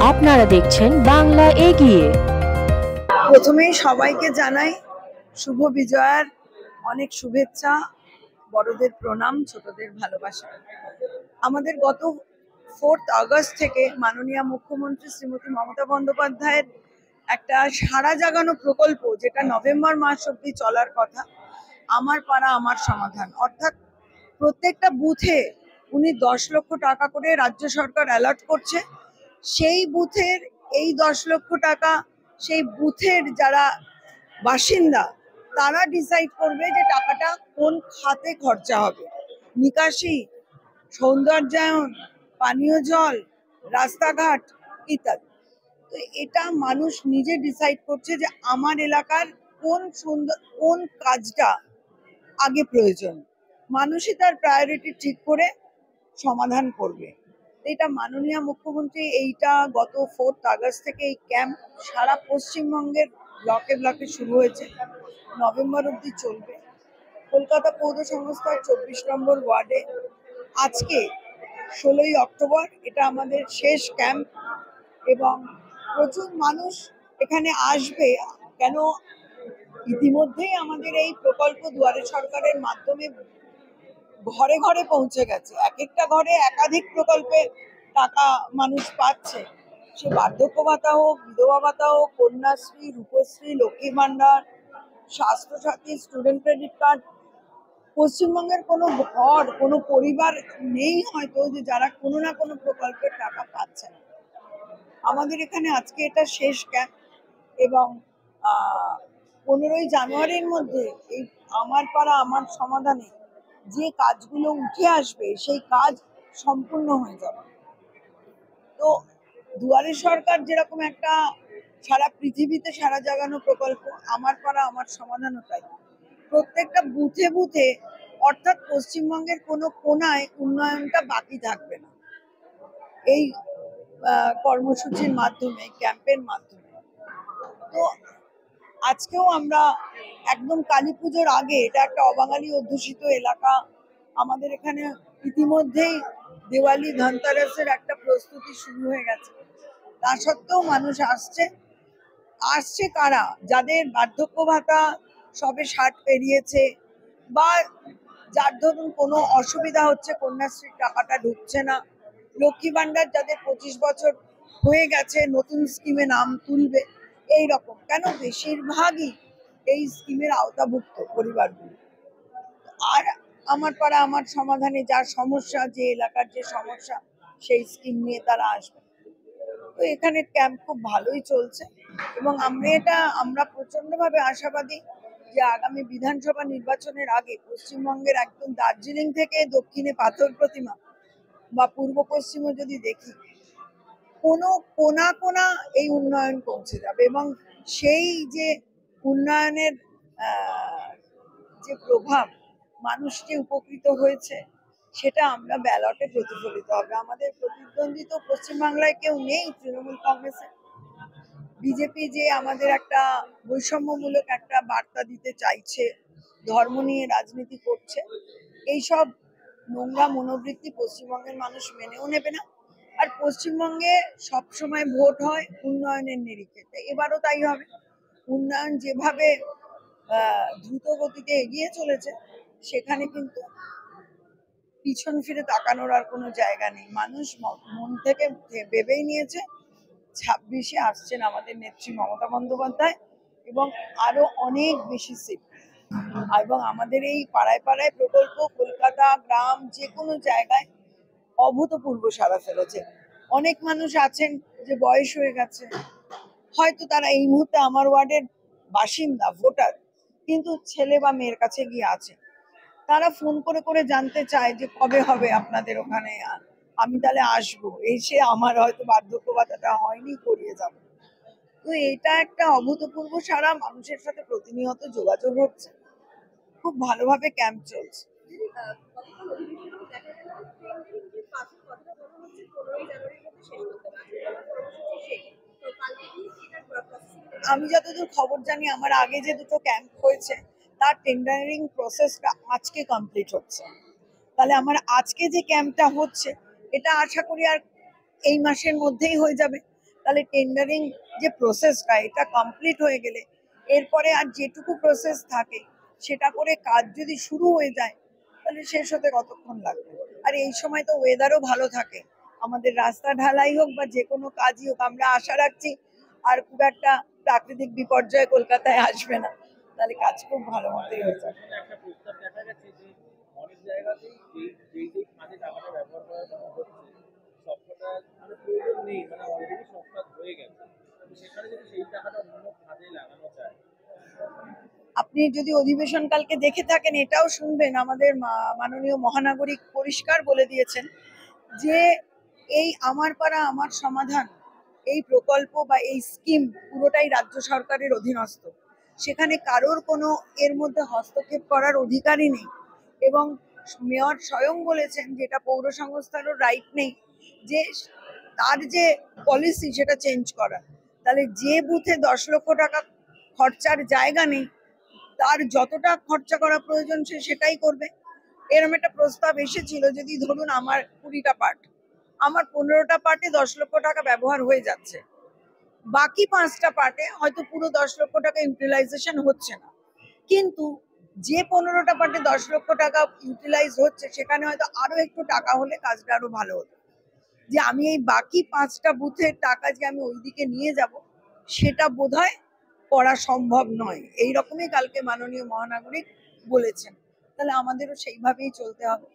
আপনারা দেখছেন বাংলা এগিয়ে। প্রথমেই সবাইকে জানাই শুভ বিজয়ার অনেক শুভেচ্ছা, বড়দের প্রণাম, ছোটদের ভালোবাসা। আমাদের গত 4 আগস্ট থেকে মাননীয় মুখ্যমন্ত্রী শ্রীমতী মমতা বন্দ্যোপাধ্যায়ের একটা সাড়া জাগানো প্রকল্প, যেটা নভেম্বর মাস অব্দি চলার কথা, আমার পাড়া আমার সমাধান। অর্থাৎ প্রত্যেকটা বুথে উনি 10 লক্ষ টাকা করে রাজ্য সরকার অ্যালট করছে। সেই বুথের এই 10 লক্ষ টাকা সেই বুথের যারা বাসিন্দা তারা ডিসাইড করবে যে টাকাটা কোন খাতে খরচা হবে। নিকাশি, সৌন্দর্যায়ন, পানীয় জল, রাস্তাঘাট ইত্যাদি। তো এটা মানুষ নিজে ডিসাইড করছে যে আমার এলাকার কোন কাজটা আগে প্রয়োজন। মানুষই তার প্রায়োরিটি ঠিক করে সমাধান করবে। এটা মাননীয় মুখ্যমন্ত্রী এইটা গত 4 আগস্ট থেকে এই ক্যাম্প সারা পশ্চিমবঙ্গের ব্লকে ব্লকে শুরু হয়েছে, নভেম্বর অব্দি চলবে। কলকাতা পৌর সংস্থার 24 নম্বর ওয়ার্ডে আজকে 16ই অক্টোবর এটা আমাদের শেষ ক্যাম্প, এবং প্রচুর মানুষ এখানে আসবে। কেন, ইতিমধ্যেই আমাদের এই প্রকল্প দুয়ারে সরকারের মাধ্যমে ঘরে ঘরে পৌঁছে গেছে। এক একটা ঘরে একাধিক প্রকল্পে টাকা মানুষ পাচ্ছে। সে বার্ধক্য ভাতা হোক, বিধবা ভাতা হোক, Kanyashree, Rupashree, Lakshmi Bhandar, Swasthya Sathi, student credit card. পশ্চিমবঙ্গের কোনো ঘর, কোনো পরিবার নেই হয়তো যে যারা কোনো না কোনো প্রকল্পের টাকা পাচ্ছে না। আমাদের এখানে আজকে এটা শেষ ক্যাম্প, এবং 15ই জানুয়ারির মধ্যে এই আমার পাড়া আমার সমাধানে যে কাজগুলো উঠে আসবে সেই কাজ সম্পূর্ণ হয়ে যাবে। তো দুয়ারে সরকার যেরকম একটা সারা পৃথিবীতে সারা জাগানো প্রকল্প, আমার পাড়া আমার সমাধানও তাই। প্রত্যেকটা বুথে বুথে, অর্থাৎ পশ্চিমবঙ্গের কোনো কোনায় উন্নয়নটা বাকি থাকবে না এই কর্মসূচির মাধ্যমে, ক্যাম্পের মাধ্যমে। তো আজকেও আমরা একদম কালী পুজোর আগে, এটা একটা অবাঙালি অধ্যুষিত এলাকা, আমাদের এখানে ইতিমধ্যেই দিওয়ালি ধনতেরাসের একটা প্রস্তুতি শুরু হয়ে গেছে। তা সত্ত্বেও মানুষ আসছে কারা? যাদের বার্ধক্য ভাতা সবে 60 পেরিয়েছে, বা যার ধরুন কোনো অসুবিধা হচ্ছে, কন্যাশ্রীর টাকাটা ঢুকছে না, লক্ষ্মী ভান্ডার যাদের 25 বছর হয়ে গেছে নতুন স্কিমে নাম তুলবে, এই রকম। কেন, বেশিরভাগই এই স্কিমের আওতাভুক্ত পরিবারগুলো। আর আমার পাড়া আমার সমাধানে যার সমস্যা, যে এলাকার যে সমস্যা, সেই স্কিম নিয়ে তারা আসবে। তো এখানে ক্যাম্প খুব ভালোই চলছে, এবং আমরা প্রচন্ডভাবে আশাবাদী যে আগামী বিধানসভা নির্বাচনের আগে পশ্চিমবঙ্গের একদম দার্জিলিং থেকে দক্ষিণে পাথর প্রতিমা বা পূর্ব পশ্চিমে যদি দেখি, কোনো কোনা কোনা এই উন্নয়ন পৌঁছে যাবে, এবং সেই যে উন্নয়নের যে প্রভাব মানুষটি উপকৃত হয়েছে সেটা আমরা ব্যালটে প্রতিফলিত হবে। আমাদের প্রতিদ্বন্দ্বী তো পশ্চিমবাংলায় কেউ নেই তৃণমূল কংগ্রেসের। বিজেপি যে আমাদের একটা বৈষম্যমূলক একটা বার্তা দিতে চাইছে, ধর্ম নিয়ে রাজনীতি করছে, এইসব নোংরা মনোবৃত্তি পশ্চিমবঙ্গের মানুষ মেনেও নেবে না। আর পশ্চিমবঙ্গে সবসময় ভোট হয় উন্নয়নের নিরিখে, এবারও তাই হবে। উন্নয়ন যেভাবে দ্রুত গতিতে এগিয়ে চলেছে, সেখানে কিন্তু পিছন ফিরে তাকানোর আর কোনো জায়গা নেই। মানুষ মন থেকে ভেবেই নিয়েছে 26-এ আসছেন আমাদের নেত্রী মমতা বন্দ্যোপাধ্যায়, এবং আরো অনেক বেশি সিট। এবং আমাদের এই পাড়ায় পাড়ায় প্রকল্প কলকাতা গ্রাম যে কোনো জায়গায় অভূতপূর্ব সাড়া ফেলেছে। অনেক মানুষ আছেন যে বয়স হয়ে গেছে, হয়তো তারা এই মুহূর্তে আমার ওয়ার্ডের বাসিন্দা, ভোটার, কিন্তু ছেলে বা মেয়ের কাছে গিয়ে আছে, তারা ফোন করে করে জানতে চায় যে কবে হবে আপনাদের ওখানে, আমি তাহলে আসবো, এসে আমার হয়তো বার্ধক্য ভাতাটা হয়নি, করিয়ে যাব। তো এটা একটা অভূতপূর্ব সারা, মানুষের সাথে প্রতিনিয়ত যোগাযোগ হচ্ছে, খুব ভালোভাবে ক্যাম্প চলছে। আমি যতদূর খবর জানি, আমার আগে যে দুটো ক্যাম্প হয়েছে তার টেন্ডারিং প্রসেসটা আজকে কমপ্লিট হচ্ছে। তাহলে আমার আজকে যে ক্যাম্পটা হচ্ছে এটা আশা করি আর এই মাসের মধ্যেই হয়ে যাবে। তাহলে টেন্ডারিং যে প্রসেসটা এটা কমপ্লিট হয়ে গেলে এরপরে আর যেটুকু প্রসেস থাকে সেটা করে কাজ যদি শুরু হয়ে যায় তাহলে শেষ হতে কতক্ষণ লাগবে। আর এই সময় তো ওয়েদারও ভালো থাকে, আমাদের রাস্তা ঢালাই হোক বা যে কোনো কাজই হোক, আমরা আশা রাখছি আর খুব একটা প্রাকৃতিক বিপর্যয় কলকাতায় আসবে না, তাহলে কাজ খুব ভালো মতোই হয়ে যাবে। এখন একটা প্রস্তাব দেখা গেছে যে অনেক জায়গাতেই যেই কাজে টাকাটা ব্যবহার করার জন্য হচ্ছে সবকটা মানে প্রয়োজন নেই, মানে অলরেডি সব কাজ হয়ে গেছে, তো সেখানে যদি সেই টাকাটা অন্য কাজে লাগানো যায়। আপনি যদি অধিবেশন কালকে দেখে থাকেন এটাও শুনবেন, আমাদের মাননীয় মহানাগরিক পরিষ্কার বলে দিয়েছেন যে এই আমার পাড়া আমার সমাধান এই প্রকল্প বা এই স্কিম পুরোটাই রাজ্য সরকারের অধীনস্থ, সেখানে কারোর কোনো এর মধ্যে হস্তক্ষেপ করার অধিকারই নেই। এবং মেয়র স্বয়ং বলেছেন যে এটা পৌর সংস্থারও রাইট নেই যে তার যে পলিসি সেটা চেঞ্জ করা। তাহলে যে বুথে 10 লক্ষ টাকা খরচার জায়গা নেই তার যতটা খরচা করা প্রয়োজন সে সেটাই করবে। এরকম একটা প্রস্তাব এসেছিল, যদি ধরুন আমার 20টা পার্ট, আমার 15টা পার্টে 10 লক্ষ টাকা ব্যবহার হয়ে যাচ্ছে, বাকি 5টা পার্টে হয়তো পুরো 10 লক্ষ টাকা ইউটিলাইজেশন হচ্ছে না, কিন্তু যে 15টা পার্টে 10 লক্ষ টাকা ইউটিলাইজ হচ্ছে সেখানে হয়তো আরো একটু টাকা হলে কাজটা আরো ভালো হতো। যে আমি এই বাকি 5টা বুথের টাকা যে আমি ওইদিকে নিয়ে যাব সেটা বোধহয় করা সম্ভব নয়, এইরকমই কালকে মাননীয় মহানাগরিক বলেছেন। তাহলে আমাদেরও সেইভাবেই চলতে হবে।